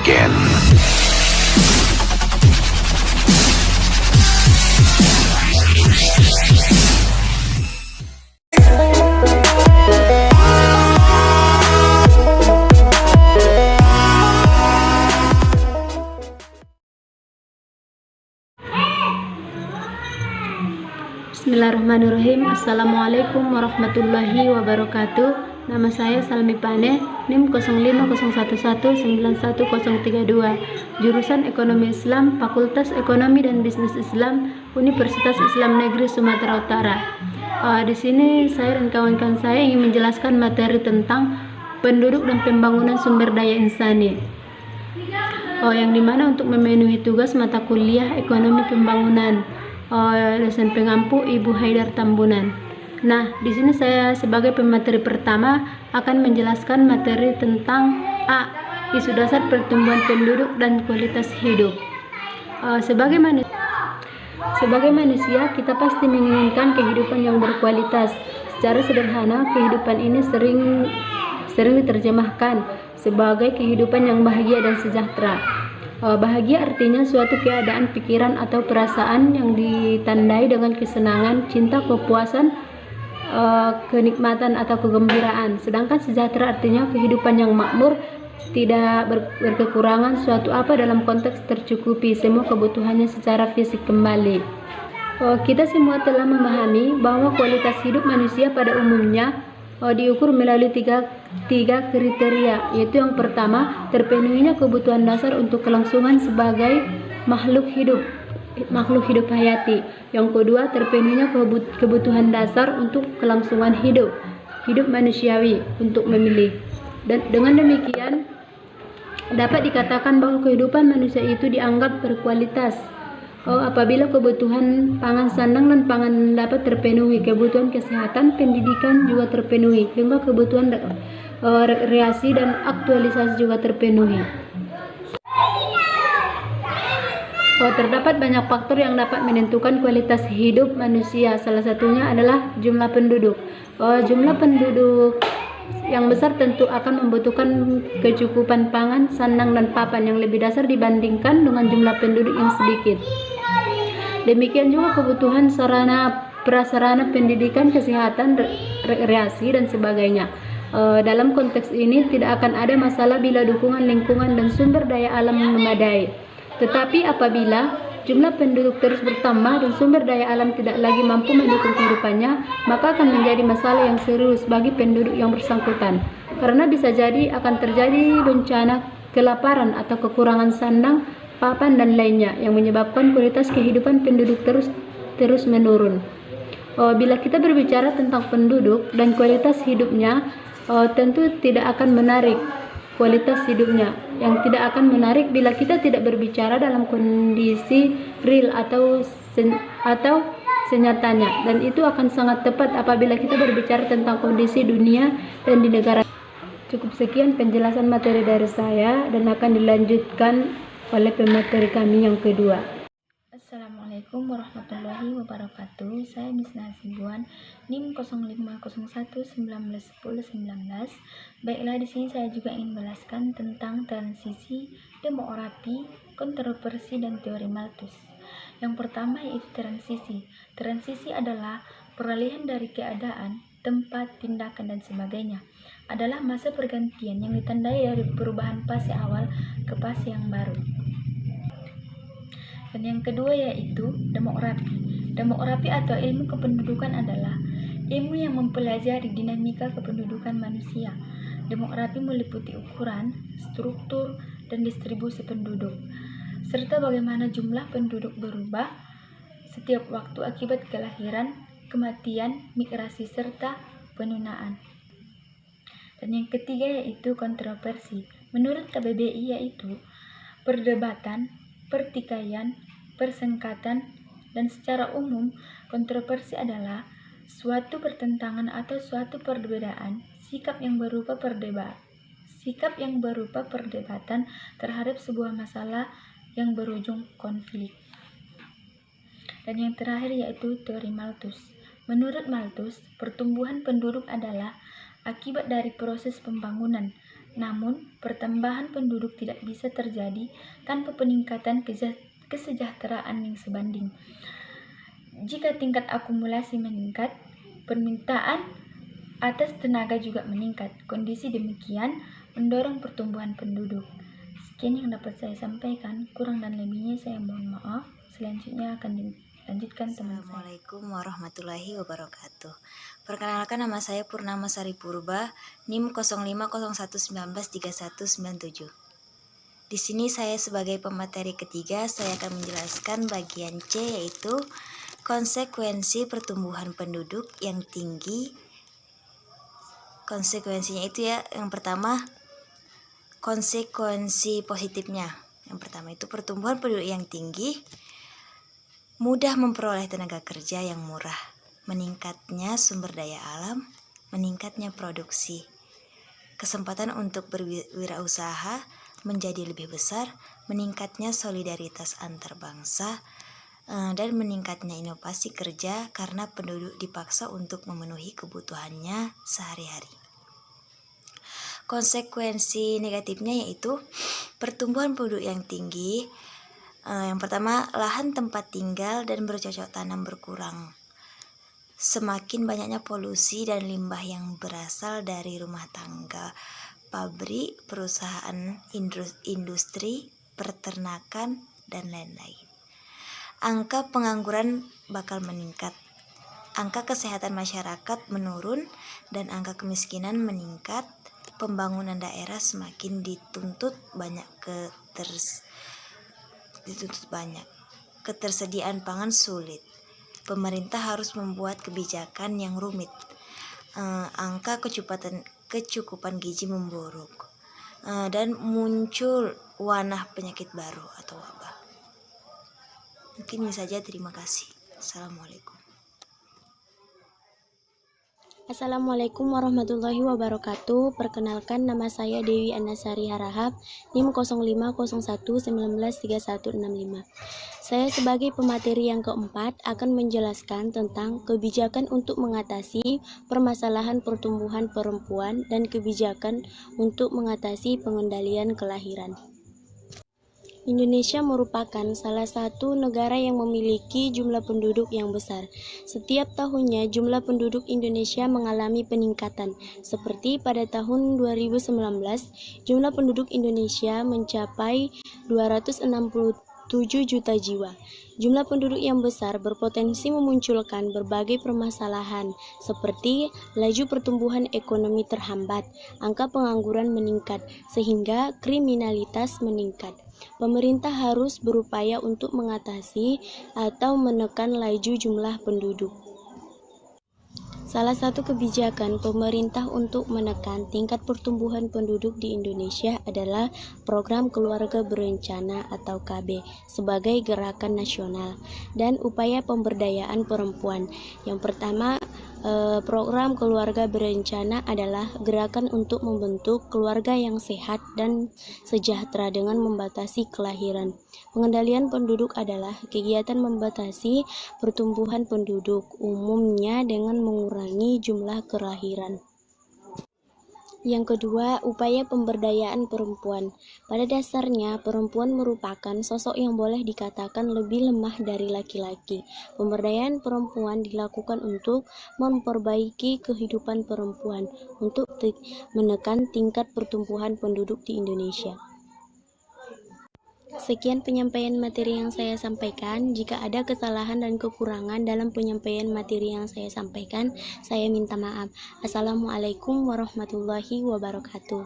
again. Bismillahirrahmanirrahim. Assalamualaikum warahmatullahi wabarakatuh. Nama saya Salmi Pane, NIM 0501191032, jurusan Ekonomi Islam, Fakultas Ekonomi dan Bisnis Islam, Universitas Islam Negeri Sumatera Utara. Di sini saya dan kawan-kawan saya ingin menjelaskan materi tentang penduduk dan pembangunan sumber daya insani. Yang dimana untuk memenuhi tugas mata kuliah Ekonomi Pembangunan, dosen pengampu Ibu Haidar Tambunan. Nah, di sini saya sebagai pemateri pertama akan menjelaskan materi tentang isu dasar pertumbuhan penduduk dan kualitas hidup. Sebagai manusia, kita pasti menginginkan kehidupan yang berkualitas. Secara sederhana, kehidupan ini sering diterjemahkan sebagai kehidupan yang bahagia dan sejahtera. Bahagia artinya suatu keadaan pikiran atau perasaan yang ditandai dengan kesenangan, cinta, kepuasan, kenikmatan atau kegembiraan. Sedangkan sejahtera artinya kehidupan yang makmur, tidak berkekurangan suatu apa dalam konteks tercukupi semua kebutuhannya secara fisik kembali. Kita semua telah memahami bahwa kualitas hidup manusia pada umumnya diukur melalui tiga kriteria, yaitu yang pertama, terpenuhinya kebutuhan dasar untuk kelangsungan sebagai makhluk hidup hayati. Yang kedua, terpenuhinya kebutuhan dasar untuk kelangsungan hidup manusiawi untuk memilih. Dan dengan demikian dapat dikatakan bahwa kehidupan manusia itu dianggap berkualitas apabila kebutuhan pangan, sandang dan pangan dapat terpenuhi, kebutuhan kesehatan, pendidikan juga terpenuhi, hingga kebutuhan rekreasi dan aktualisasi juga terpenuhi. Terdapat banyak faktor yang dapat menentukan kualitas hidup manusia. Salah satunya adalah jumlah penduduk. Jumlah penduduk yang besar tentu akan membutuhkan kecukupan pangan, sandang dan papan yang lebih dasar dibandingkan dengan jumlah penduduk yang sedikit. Demikian juga kebutuhan sarana prasarana pendidikan, kesehatan, rekreasi dan sebagainya. Dalam konteks ini tidak akan ada masalah bila dukungan lingkungan dan sumber daya alam memadai. Tetapi apabila jumlah penduduk terus bertambah dan sumber daya alam tidak lagi mampu mendukung kehidupannya, maka akan menjadi masalah yang serius bagi penduduk yang bersangkutan. Karena bisa jadi akan terjadi bencana kelaparan atau kekurangan sandang, papan dan lainnya yang menyebabkan kualitas kehidupan penduduk terus menurun. Bila kita berbicara tentang penduduk dan kualitas hidupnya, tentu tidak akan menarik kualitas hidupnya. Yang tidak akan menarik bila kita tidak berbicara dalam kondisi real atau senyatanya, dan itu akan sangat tepat apabila kita berbicara tentang kondisi dunia dan di negara. Cukup sekian penjelasan materi dari saya dan akan dilanjutkan oleh pemateri kami yang kedua. Assalamualaikum warahmatullahi wabarakatuh. Saya Miss Nasibuan, NIM 0501191019. Baiklah, di sini saya juga ingin menjelaskan tentang transisi, demografi, kontroversi dan teori Malthus. Yang pertama yaitu transisi. Transisi adalah peralihan dari keadaan, tempat, tindakan dan sebagainya. Adalah masa pergantian yang ditandai dari perubahan fase awal ke fase yang baru. Dan yang kedua yaitu demografi. Demografi atau ilmu kependudukan adalah ilmu yang mempelajari dinamika kependudukan manusia. Demografi meliputi ukuran, struktur, dan distribusi penduduk, serta bagaimana jumlah penduduk berubah setiap waktu akibat kelahiran, kematian, migrasi, serta penunaan. Dan yang ketiga yaitu kontroversi. Menurut KBBI yaitu perdebatan, pertikaian, persengkatan, dan secara umum kontroversi adalah suatu pertentangan atau suatu perbedaan sikap yang berupa perdebatan terhadap sebuah masalah yang berujung konflik. Dan yang terakhir yaitu teori Malthus. Menurut Malthus, pertumbuhan penduduk adalah akibat dari proses pembangunan Namun, pertambahan penduduk tidak bisa terjadi tanpa peningkatan kesejahteraan yang sebanding. Jika tingkat akumulasi meningkat, permintaan atas tenaga juga meningkat. Kondisi demikian mendorong pertumbuhan penduduk. Sekian yang dapat saya sampaikan, kurang dan lebihnya saya mohon maaf. Selanjutnya akan dilanjutkan teman saya. Assalamualaikum warahmatullahi wabarakatuh. Perkenalkan, nama saya Purnama Sari Purba, NIM 0501193197. Di sini saya sebagai pemateri ketiga, saya akan menjelaskan bagian C, yaitu konsekuensi pertumbuhan penduduk yang tinggi. Konsekuensinya itu ya, yang pertama konsekuensi positifnya. Yang pertama itu pertumbuhan penduduk yang tinggi, mudah memperoleh tenaga kerja yang murah, meningkatnya sumber daya alam, meningkatnya produksi, kesempatan untuk berwirausaha menjadi lebih besar, meningkatnya solidaritas antar bangsa, dan meningkatnya inovasi kerja karena penduduk dipaksa untuk memenuhi kebutuhannya sehari-hari. Konsekuensi negatifnya yaitu pertumbuhan penduduk yang tinggi. Yang pertama, lahan tempat tinggal dan bercocok tanam berkurang. Semakin banyaknya polusi dan limbah yang berasal dari rumah tangga, pabrik, perusahaan industri, peternakan, dan lain-lain. Angka pengangguran bakal meningkat. Angka kesehatan masyarakat menurun dan angka kemiskinan meningkat. Pembangunan daerah semakin dituntut banyak. Ketersediaan pangan sulit. Pemerintah harus membuat kebijakan yang rumit. Angka kecukupan gizi memburuk. Dan muncul wabah penyakit baru atau wabah. Mungkin ini saja, terima kasih. Assalamualaikum. Assalamualaikum warahmatullahi wabarakatuh. Perkenalkan, nama saya Dewi Anasari Harahap, NIM 0501193165. Saya sebagai pemateri yang keempat akan menjelaskan tentang kebijakan untuk mengatasi permasalahan pertumbuhan perempuan dan kebijakan untuk mengatasi pengendalian kelahiran. Indonesia merupakan salah satu negara yang memiliki jumlah penduduk yang besar. Setiap tahunnya jumlah penduduk Indonesia mengalami peningkatan. Seperti pada tahun 2019, jumlah penduduk Indonesia mencapai 267 juta jiwa. Jumlah penduduk yang besar berpotensi memunculkan berbagai permasalahan seperti laju pertumbuhan ekonomi terhambat, angka pengangguran meningkat, sehingga kriminalitas meningkat. Pemerintah harus berupaya untuk mengatasi atau menekan laju jumlah penduduk. Salah satu kebijakan pemerintah untuk menekan tingkat pertumbuhan penduduk di Indonesia adalah Program Keluarga Berencana atau KB sebagai gerakan nasional dan upaya pemberdayaan perempuan. Yang pertama, program keluarga berencana adalah gerakan untuk membentuk keluarga yang sehat dan sejahtera dengan membatasi kelahiran. Pengendalian penduduk adalah kegiatan membatasi pertumbuhan penduduk, umumnya dengan mengurangi jumlah kelahiran. Yang kedua, upaya pemberdayaan perempuan. Pada dasarnya, perempuan merupakan sosok yang boleh dikatakan lebih lemah dari laki-laki. Pemberdayaan perempuan dilakukan untuk memperbaiki kehidupan perempuan, untuk menekan tingkat pertumbuhan penduduk di Indonesia. Sekian penyampaian materi yang saya sampaikan. Jika ada kesalahan dan kekurangan dalam penyampaian materi yang saya sampaikan, saya minta maaf. Assalamualaikum warahmatullahi wabarakatuh.